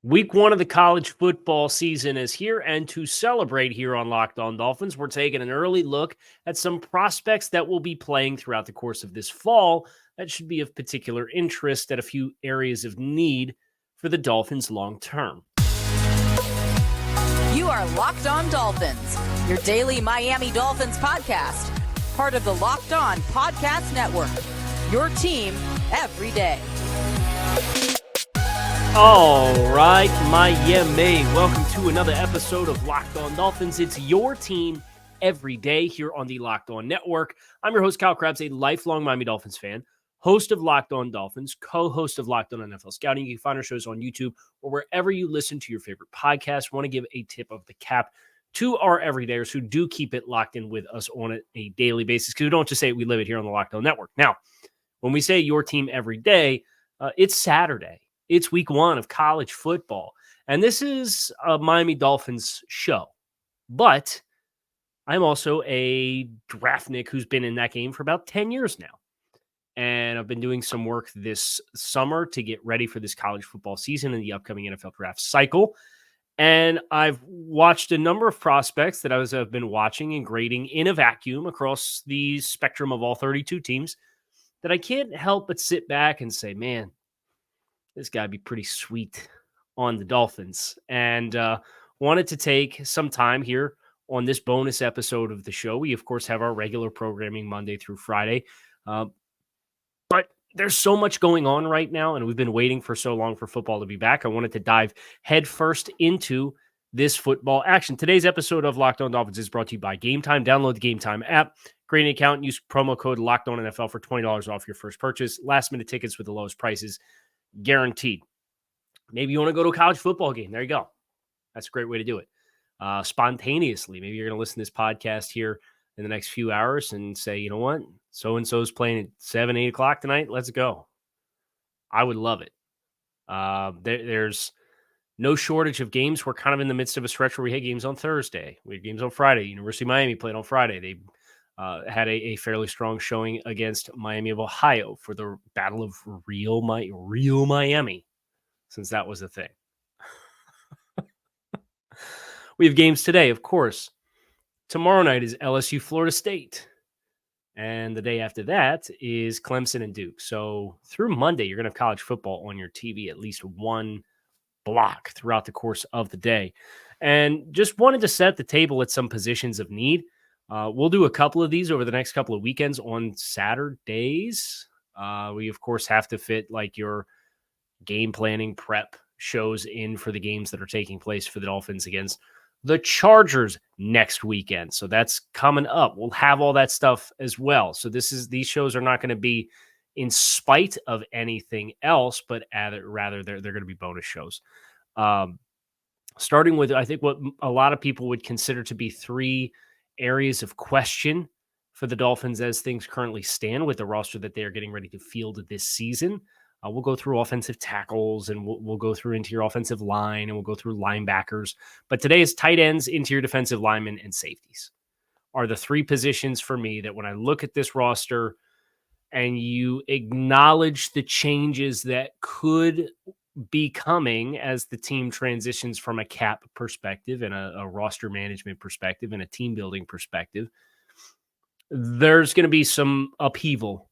Week one of the college football season is here, and to celebrate here on Locked On Dolphins, we're taking an early look at some prospects that will be playing throughout the course of this fall that should be of particular interest at a few areas of need for the Dolphins long term. You are Locked On Dolphins, your daily Miami Dolphins podcast, part of the Locked On Podcast Network, your team every day. All right, Miami, welcome to another episode of Locked On Dolphins. It's your team every day here on the Locked On Network. I'm your host, Kyle Krabs, a lifelong Miami Dolphins fan, host of Locked On Dolphins, co-host of Locked On NFL Scouting. You can find our shows on YouTube or wherever you listen to your favorite podcast. I want to give a tip of the cap to our everydayers who do keep it locked in with us on a daily basis, because we don't just say we live it here on the Locked On Network. Now, when we say your team every day, it's Saturday. It's week one of college football, and this is a Miami Dolphins show. But I'm also a draftnik who's been in that game for about 10 years now. And I've been doing some work this summer to get ready for this college football season and the upcoming NFL draft cycle. And I've watched a number of prospects that I've been watching and grading in a vacuum across the spectrum of all 32 teams that I can't help but sit back and say, man, this got to be pretty sweet on the Dolphins. And wanted to take some time here on this bonus episode of the show. We, of course, have our regular programming Monday through Friday. But there's so much going on right now, and we've been waiting for so long for football to be back. I wanted to dive headfirst into this football action. Today's episode of Locked On Dolphins is brought to you by Gametime. Download the Gametime app, create an account, and use promo code LOCKEDONNFL for $20 off your first purchase. Last-minute tickets with the lowest prices guaranteed. Maybe you want to go to a college football game. There you go. That's a great way to do it. Spontaneously. Maybe you're going to listen to this podcast here in the next few hours and say, you know what? So-and-so's playing at 7, 8 o'clock tonight. Let's go. I would love it. There's no shortage of games. We're kind of in the midst of a stretch where we had games on Thursday. We had games on Friday. University of Miami played on Friday. They had a fairly strong showing against Miami of Ohio for the Battle of real Miami, since that was a thing. We have games today, of course. Tomorrow night is LSU Florida State. And the day after that is Clemson and Duke. So through Monday, you're going to have college football on your TV at least one block throughout the course of the day. And just wanted to set the table at some positions of need. We'll do a couple of these over the next couple of weekends on Saturdays. We, of course, have to fit like your game planning prep shows in for the games that are taking place for the Dolphins against the Chargers next weekend. So that's coming up. We'll have all that stuff as well. So these shows are not going to be in spite of anything else, but rather they're going to be bonus shows. Starting with, I think, what a lot of people would consider to be three areas of question for the Dolphins as things currently stand with the roster that they are getting ready to field this season. We'll go through offensive tackles, and we'll go through interior offensive line, and we'll go through linebackers. But today is tight ends, interior defensive linemen, and safeties are the three positions for me that when I look at this roster and you acknowledge the changes that could be coming as the team transitions from a cap perspective and a roster management perspective and a team building perspective, there's going to be some upheaval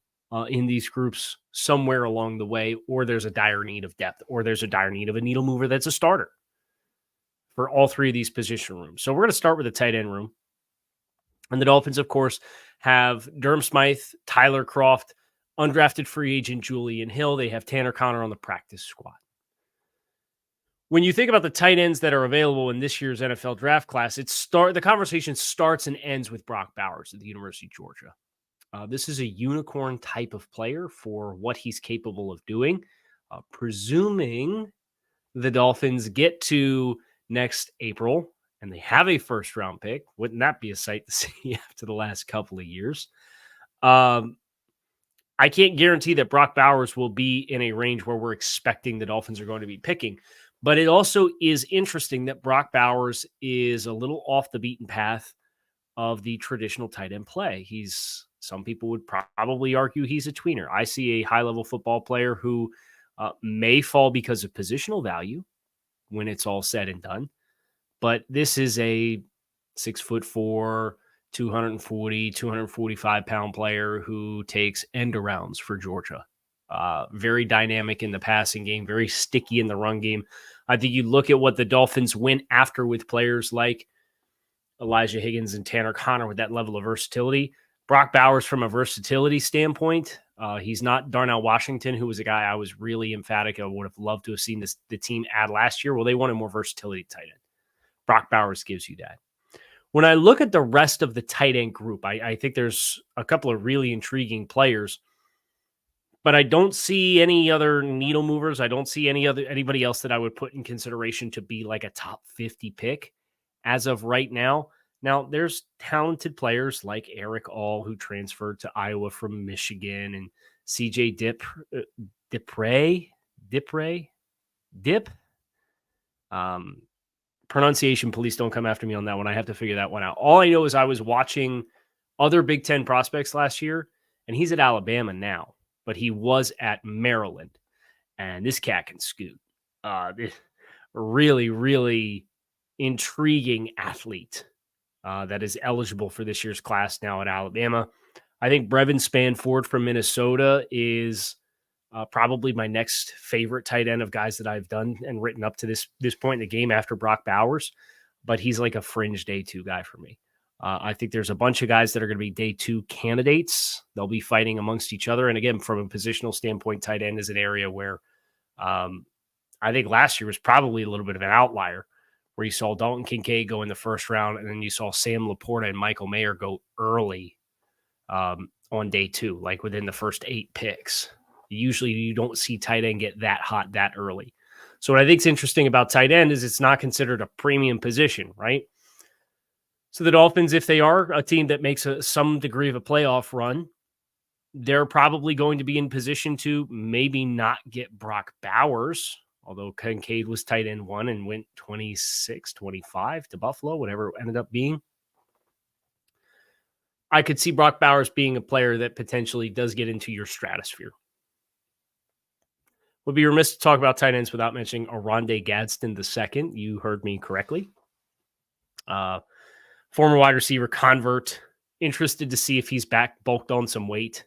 in these groups somewhere along the way, or there's a dire need of depth, or there's a dire need of a needle mover that's a starter for all three of these position rooms. So we're going to start with the tight end room. And the Dolphins, of course, have Durham Smythe, Tyler Kroft, undrafted free agent Julian Hill. They have Tanner Connor on the practice squad. When you think about the tight ends that are available in this year's NFL draft class, the conversation starts and ends with Brock Bowers at the University of Georgia. This is a unicorn type of player for what he's capable of doing. Presuming the Dolphins get to next April and they have a first-round pick, wouldn't that be a sight to see after the last couple of years? I can't guarantee that Brock Bowers will be in a range where we're expecting the Dolphins are going to be picking. But it also is interesting that Brock Bowers is a little off the beaten path of the traditional tight end play. Some people would probably argue he's a tweener. I see a high-level football player who may fall because of positional value, when it's all said and done. But this is a 6'4", 240, 245-pound player who takes end arounds for Georgia. Very dynamic in the passing game, very sticky in the run game. I think you look at what the Dolphins went after with players like Elijah Higgins and Tanner Connor with that level of versatility. Brock Bowers, from a versatility standpoint, he's not Darnell Washington, who was a guy I was really emphatic. I would have loved to have seen the team add last year. Well, they wanted more versatility tight end. Brock Bowers gives you that. When I look at the rest of the tight end group, I think there's a couple of really intriguing players, but I don't see any other needle movers. I don't see anybody else that I would put in consideration to be like a top 50 pick as of right now. Now, there's talented players like Eric All, who transferred to Iowa from Michigan, and CJ Dip. Pronunciation, please don't come after me on that one. I have to figure that one out. All I know is I was watching other Big Ten prospects last year, and he's at Alabama now, but he was at Maryland, and this cat can scoot. Really, really intriguing athlete that is eligible for this year's class now at Alabama. I think Brevin Spanford from Minnesota is probably my next favorite tight end of guys that I've done and written up to this point in the game after Brock Bowers, but he's like a fringe day 2 guy for me. I think there's a bunch of guys that are going to be day 2 candidates. They'll be fighting amongst each other. And again, from a positional standpoint, tight end is an area where I think last year was probably a little bit of an outlier, where you saw Dalton Kincaid go in the first round, and then you saw Sam Laporta and Michael Mayer go early on day 2, like within the first 8 picks. Usually you don't see tight end get that hot that early. So what I think is interesting about tight end is it's not considered a premium position, right? So the Dolphins, if they are a team that makes some degree of a playoff run, they're probably going to be in position to maybe not get Brock Bowers, although Kincaid was tight end 1 and went 26, 25 to Buffalo, whatever it ended up being. I could see Brock Bowers being a player that potentially does get into your stratosphere. Would be remiss to talk about tight ends without mentioning Oronde Gadsden II. You heard me correctly. Former wide receiver convert. Interested to see if he's back, bulked on some weight.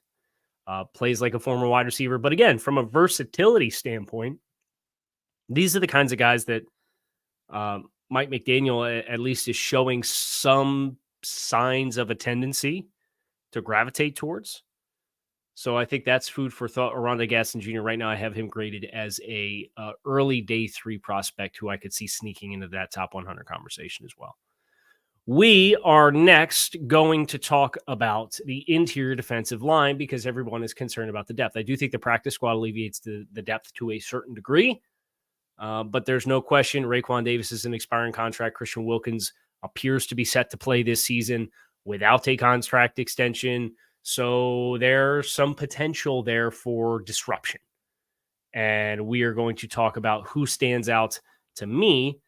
Plays like a former wide receiver. But again, from a versatility standpoint, these are the kinds of guys that Mike McDaniel at least is showing some signs of a tendency to gravitate towards. So I think that's food for thought. Oronde Gadsden Jr. Right now, I have him graded as a early day 3 prospect who I could see sneaking into that top 100 conversation as well. We are next going to talk about the interior defensive line because everyone is concerned about the depth. I do think the practice squad alleviates the depth to a certain degree, but there's no question Raekwon Davis is an expiring contract. Christian Wilkins appears to be set to play this season without a contract extension. So there's some potential there for disruption. And we are going to talk about who stands out to me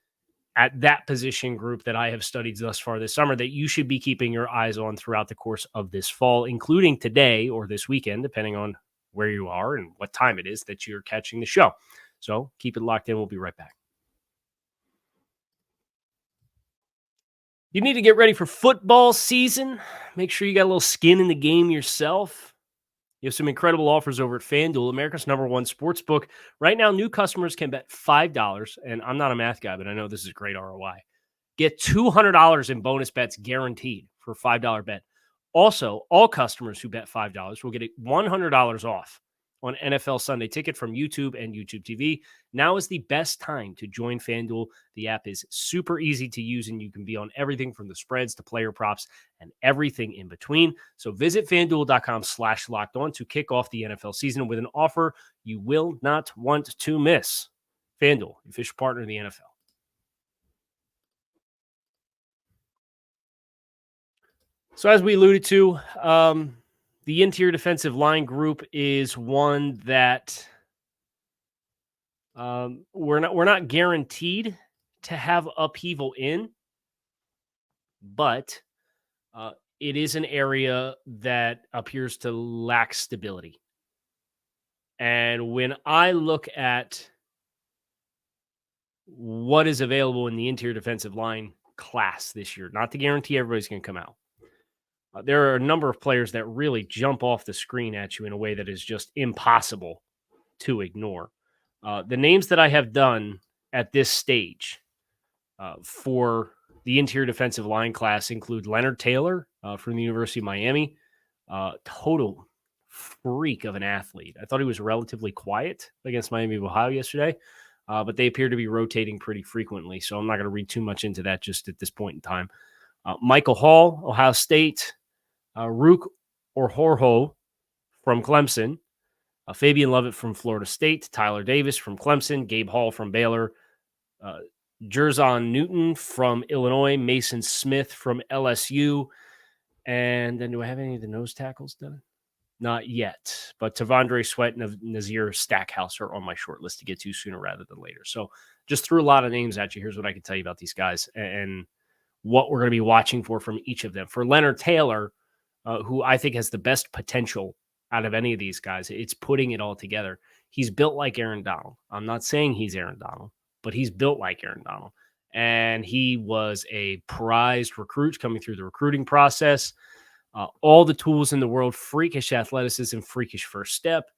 at that position group that I have studied thus far this summer that you should be keeping your eyes on throughout the course of this fall, including today or this weekend, depending on where you are and what time it is that you're catching the show. So keep it locked in. We'll be right back. You need to get ready for football season. Make sure you got a little skin in the game yourself. You have some incredible offers over at FanDuel, America's #1 sportsbook. Right now, new customers can bet $5, and I'm not a math guy, but I know this is great ROI. Get $200 in bonus bets guaranteed for a $5 bet. Also, all customers who bet $5 will get $100 off on NFL Sunday Ticket from YouTube and YouTube TV. Now is the best time to join FanDuel. The app is super easy to use, and you can be on everything from the spreads to player props and everything in between. So visit FanDuel.com/lockedon to kick off the NFL season with an offer you will not want to miss. FanDuel, official partner of the NFL. So as we alluded to, the interior defensive line group is one that we're not guaranteed to have upheaval in, but it is an area that appears to lack stability. And when I look at what is available in the interior defensive line class this year. Not to guarantee everybody's going to come out. There are a number of players that really jump off the screen at you in a way that is just impossible to ignore. The names that I have done at this stage for the interior defensive line class include Leonard Taylor from the University of Miami. Total freak of an athlete. I thought he was relatively quiet against Miami of Ohio yesterday, but they appear to be rotating pretty frequently, so I'm not going to read too much into that just at this point in time. Michael Hall, Ohio State. Rook Orhorho from Clemson. Fabian Lovett from Florida State. Tyler Davis from Clemson. Gabe Hall from Baylor. Jerzon Newton from Illinois. Mason Smith from LSU. And then do I have any of the nose tackles done? Not yet. But Tavondre Sweat and Nazir Stackhouse are on my short list to get to sooner rather than later. So just threw a lot of names at you. Here's what I can tell you about these guys and what we're going to be watching for from each of them. For Leonard Taylor, who I think has the best potential out of any of these guys, it's putting it all together. He's built like Aaron Donald. I'm not saying he's Aaron Donald, but he's built like Aaron Donald. And he was a prized recruit coming through the recruiting process. All the tools in the world, freakish athleticism, freakish first step,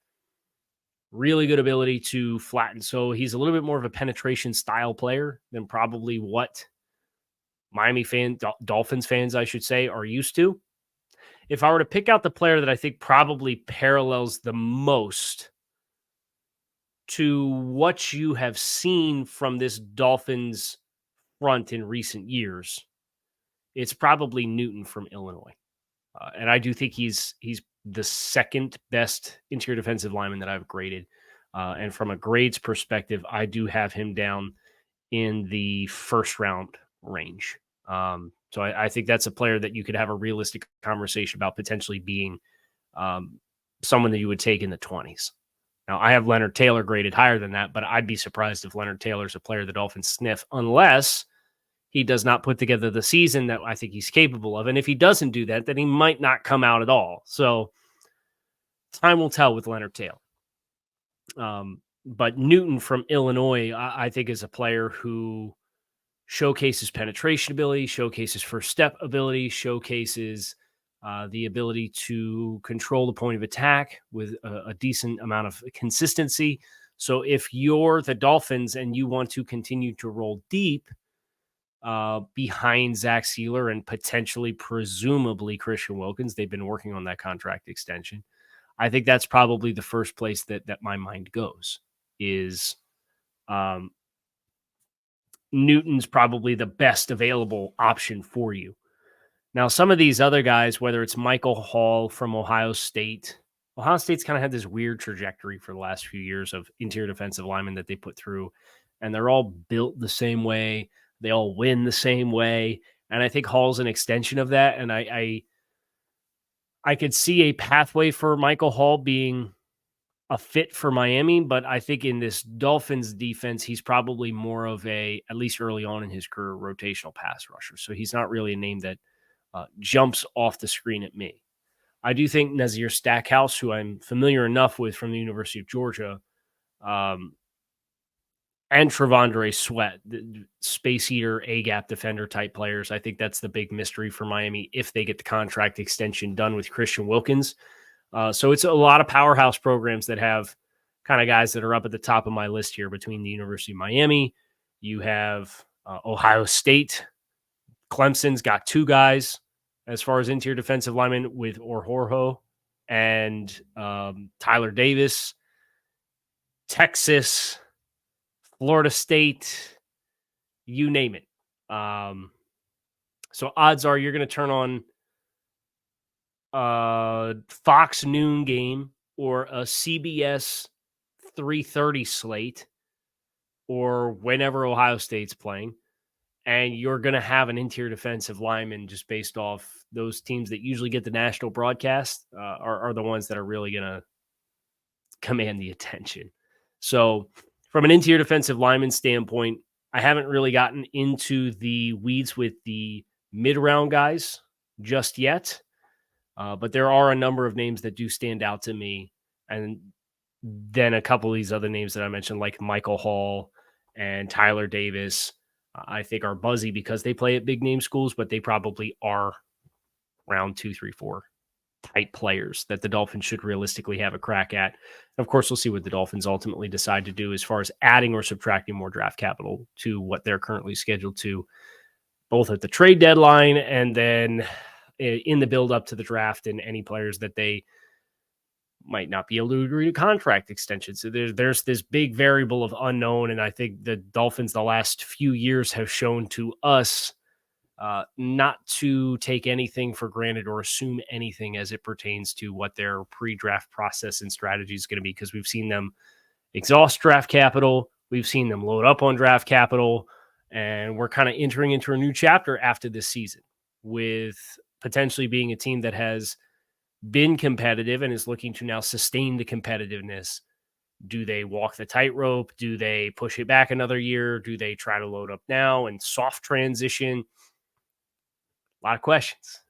really good ability to flatten. So he's a little bit more of a penetration style player than probably what Miami Dolphins fans, I should say, are used to. If I were to pick out the player that I think probably parallels the most to what you have seen from this Dolphins front in recent years, it's probably Newton from Illinois. And I do think he's the second best interior defensive lineman that I've graded. And from a grades perspective, I do have him down in the first round range. So I think that's a player that you could have a realistic conversation about potentially being someone that you would take in the 20s. Now, I have Leonard Taylor graded higher than that, but I'd be surprised if Leonard Taylor's a player the Dolphins sniff unless he does not put together the season that I think he's capable of. And if he doesn't do that, then he might not come out at all. So time will tell with Leonard Taylor. But Newton from Illinois, I think, is a player who showcases penetration ability, showcases first step ability, showcases the ability to control the point of attack with a decent amount of consistency. So if you're the Dolphins and you want to continue to roll deep behind Zach Sealer and potentially, presumably, Christian Wilkins, they've been working on that contract extension. I think that's probably the first place that my mind goes is Newton's probably the best available option for you. Now, some of these other guys, whether it's Michael Hall from Ohio State's kind of had this weird trajectory for the last few years of interior defensive linemen that they put through, and they're all built the same way. They all win the same way. And I think Hall's an extension of that. And I could see a pathway for Michael Hall being a fit for Miami, but I think in this Dolphins defense, he's probably more of a, at least early on in his career, rotational pass rusher. So he's not really a name that jumps off the screen at me. I do think Nazir Stackhouse, who I'm familiar enough with from the University of Georgia, and Tavondre Sweat, the space eater, A-gap defender type players. I think that's the big mystery for Miami if they get the contract extension done with Christian Wilkins. So it's a lot of powerhouse programs that have kind of guys that are up at the top of my list here between the University of Miami. You have Ohio State. Clemson's got two guys as far as interior defensive linemen with Orhorho and Tyler Davis. Texas, Florida State, you name it. So odds are you're going to turn on Fox noon game or a CBS 3:30 slate or whenever Ohio State's playing, and you're going to have an interior defensive lineman just based off those teams that usually get the national broadcast are the ones that are really going to command the attention. So from an interior defensive lineman standpoint, I haven't really gotten into the weeds with the mid-round guys just yet. But there are a number of names that do stand out to me. And then a couple of these other names that I mentioned, like Michael Hall and Tyler Davis, I think, are buzzy because they play at big name schools, but they probably are round 2, 3, 4 type players that the Dolphins should realistically have a crack at. Of course, we'll see what the Dolphins ultimately decide to do as far as adding or subtracting more draft capital to what they're currently scheduled to, both at the trade deadline and then in the build up to the draft, and any players that they might not be able to agree to contract extensions. So there's this big variable of unknown. And I think the Dolphins the last few years have shown to us not to take anything for granted or assume anything as it pertains to what their pre-draft process and strategy is going to be, because we've seen them exhaust draft capital. We've seen them load up on draft capital, and we're kind of entering into a new chapter after this season with potentially being a team that has been competitive and is looking to now sustain the competitiveness. Do they walk the tightrope? Do they push it back another year? Do they try to load up now and soft transition? A lot of questions,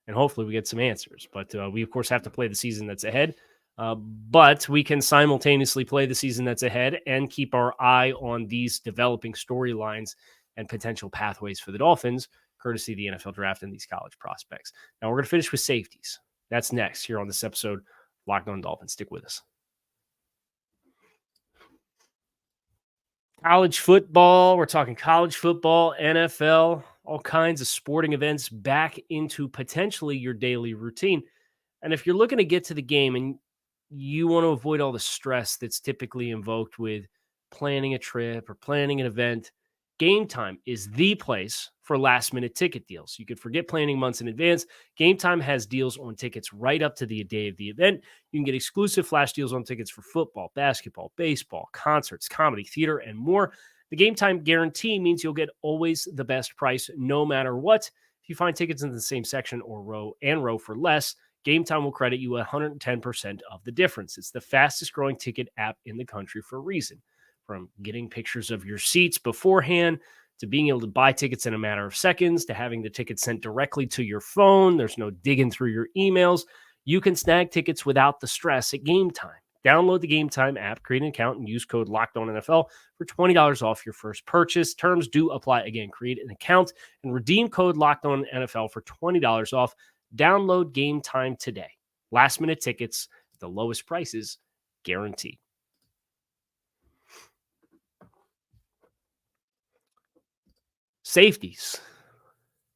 and hopefully we get some answers. But we, of course, have to play the season that's ahead. But we can simultaneously play the season that's ahead and keep our eye on these developing storylines and potential pathways for the Dolphins, courtesy of the NFL draft and these college prospects. Now we're going to finish with safeties. That's next here on this episode, Locked On Dolphins. Stick with us. College football. We're talking college football, NFL, all kinds of sporting events back into potentially your daily routine. And if you're looking to get to the game and you want to avoid all the stress that's typically invoked with planning a trip or planning an event, Gametime is the place for last-minute ticket deals. You could forget planning months in advance. Gametime has deals on tickets right up to the day of the event. You can get exclusive flash deals on tickets for football, basketball, baseball, concerts, comedy, theater, and more. The Gametime guarantee means you'll get always the best price no matter what. If you find tickets in the same section or row for less, Gametime will credit you 110% of the difference. It's the fastest growing ticket app in the country for a reason. From getting pictures of your seats beforehand to being able to buy tickets in a matter of seconds to having the tickets sent directly to your phone. There's no digging through your emails. You can snag tickets without the stress at Gametime. Download the Gametime app, create an account, and use code LOCKEDONNFL for $20 off your first purchase. Terms do apply. Again, create an account and redeem code LOCKEDONNFL for $20 off. Download Gametime today. Last minute tickets at the lowest prices guaranteed. Safeties.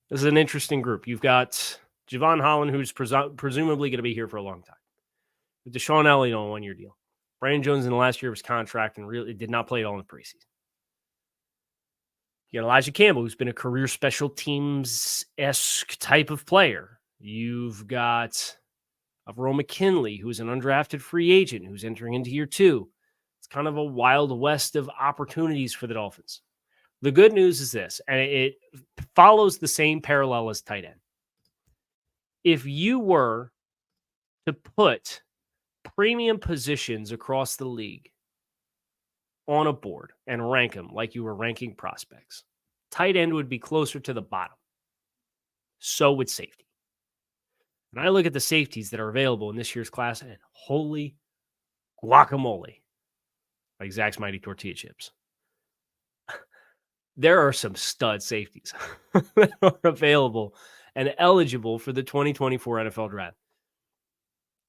This is an interesting group. You've got Javon Holland, who's presumably going to be here for a long time. With Deshaun Elliott on a one-year deal. Brandon Jones in the last year of his contract and really did not play at all in the preseason. You got Elijah Campbell, who's been a career special teams-esque type of player. You've got Verone McKinley, who's an undrafted free agent who's entering into year 2. It's kind of a wild west of opportunities for the Dolphins. The good news is this, and it follows the same parallel as tight end. If you were to put premium positions across the league on a board and rank them like you were ranking prospects, tight end would be closer to the bottom. So would safety. And I look at the safeties that are available in this year's class, and holy guacamole, like Zach's Mighty Tortilla Chips. There are some stud safeties that are available and eligible for the 2024 NFL Draft.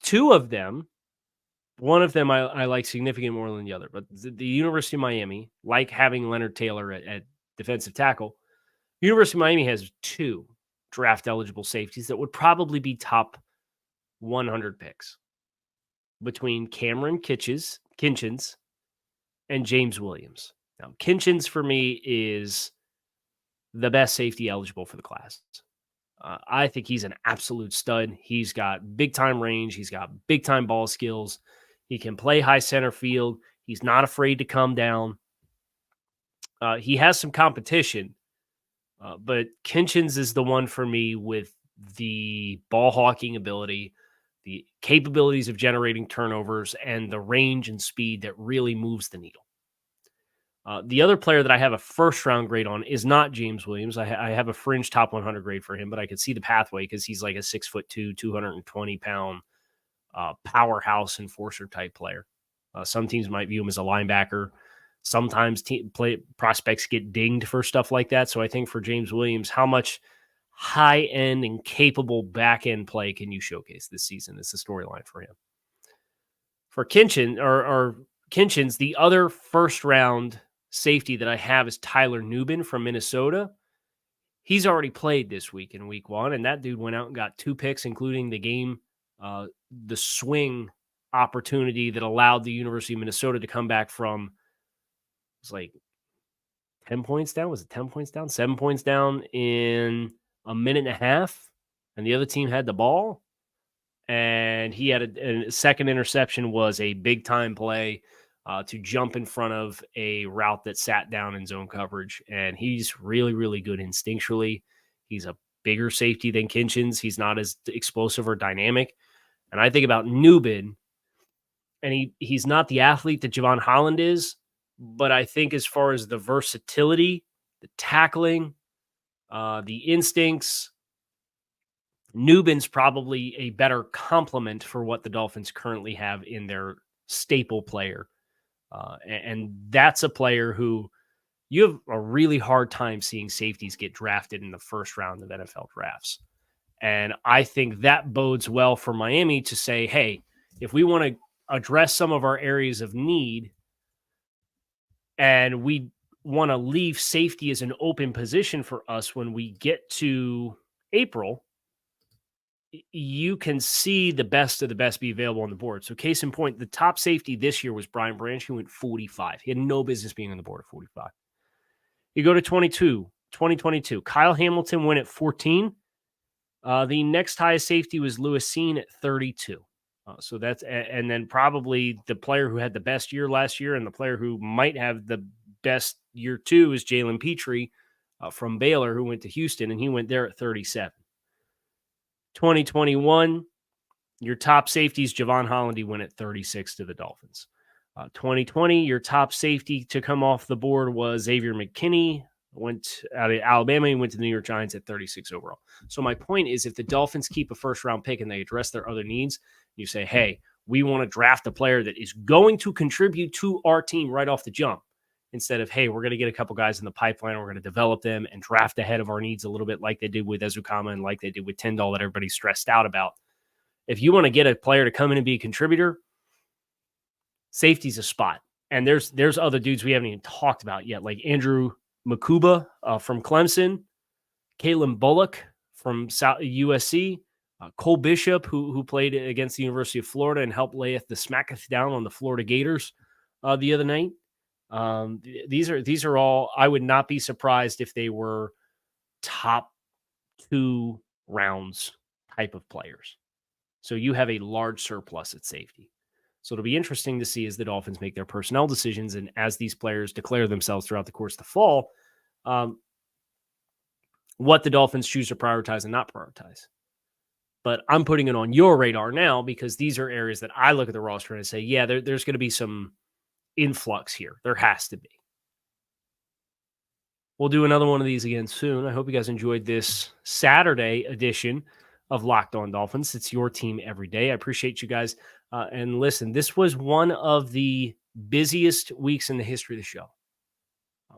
2 of them, one of them I like significantly more than the other, but the University of Miami, like having Leonard Taylor at defensive tackle, University of Miami has 2 draft-eligible safeties that would probably be top 100 picks between Cameron Kinchins and James Williams. Now, Kinchins, for me, is the best safety eligible for the class. I think he's an absolute stud. He's got big-time range. He's got big-time ball skills. He can play high center field. He's not afraid to come down. He has some competition, but Kinchins is the one for me with the ball hawking ability, the capabilities of generating turnovers, and the range and speed that really moves the needle. The other player that I have a first-round grade on is not James Williams. I have a fringe top 100 grade for him, but I could see the pathway because he's like a 6'2", 220-pound powerhouse enforcer type player. Some teams might view him as a linebacker. Sometimes prospects get dinged for stuff like that. So I think for James Williams, how much high-end and capable back-end play can you showcase this season? It's the storyline for him. For Kinchins, the other first-round safety that I have is Tyler Nubin from Minnesota. He's already played this week in week 1, and that dude went out and got 2 picks, including the swing opportunity that allowed the University of Minnesota to come back from, it was like 10 points down. Was it 10 points down? 7 points down in a minute and a half, and the other team had the ball. And he had a second interception was a big-time play to jump in front of a route that sat down in zone coverage. And he's really, really good instinctually. He's a bigger safety than Kinchins. He's not as explosive or dynamic. And I think about Nubin, and he's not the athlete that Javon Holland is, but I think as far as the versatility, the tackling, the instincts, Nubin's probably a better complement for what the Dolphins currently have in their staple player. And that's a player who you have a really hard time seeing safeties get drafted in the first round of NFL drafts. And I think that bodes well for Miami to say, hey, if we want to address some of our areas of need and we want to leave safety as an open position for us when we get to April, you can see the best of the best be available on the board. So case in point, the top safety this year was Brian Branch, who went 45. He had no business being on the board at 45. You go to 2022. Kyle Hamilton went at 14. The next highest safety was Lewis Seen at 32. So that's, and then probably the player who had the best year last year and the player who might have the best year too is Jalen Petrie from Baylor, who went to Houston, and he went there at 37. 2021, your top safeties, Javon Holland, he went at 36 to the Dolphins. 2020, your top safety to come off the board was Xavier McKinney, went out of Alabama, and went to the New York Giants at 36 overall. So my point is, if the Dolphins keep a first-round pick and they address their other needs, you say, hey, we want to draft a player that is going to contribute to our team right off the jump, instead of, hey, we're going to get a couple guys in the pipeline, we're going to develop them and draft ahead of our needs a little bit like they did with Ezukama and like they did with Tyndall that everybody's stressed out about. If you want to get a player to come in and be a contributor, safety's a spot. And there's other dudes we haven't even talked about yet, like Andrew Makuba from Clemson, Caitlin Bullock from USC, Cole Bishop, who played against the University of Florida and helped lay the smacketh down on the Florida Gators the other night. These are all, I would not be surprised if they were top 2 rounds type of players. So you have a large surplus at safety. So it'll be interesting to see as the Dolphins make their personnel decisions and as these players declare themselves throughout the course of the fall, what the Dolphins choose to prioritize and not prioritize. But I'm putting it on your radar now because these are areas that I look at the roster and say, yeah, there's going to be some influx here. There has to be. We'll do another one of these again soon. I hope you guys enjoyed this Saturday edition of Locked On Dolphins. It's your team every day. I appreciate you guys. And listen, this was one of the busiest weeks in the history of the show,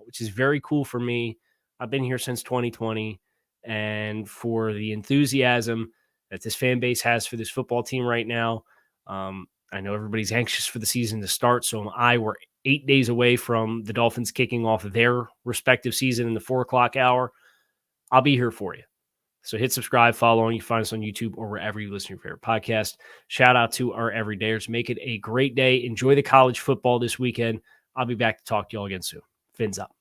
which is very cool for me. I've been here since 2020, and for the enthusiasm that this fan base has for this football team right now, I know everybody's anxious for the season to start, so am I. We're 8 days away from the Dolphins kicking off their respective season in the 4 o'clock hour. I'll be here for you. So hit subscribe, follow, and you can find us on YouTube or wherever you listen to your favorite podcast. Shout out to our everydayers. Make it a great day. Enjoy the college football this weekend. I'll be back to talk to you all again soon. Fins up.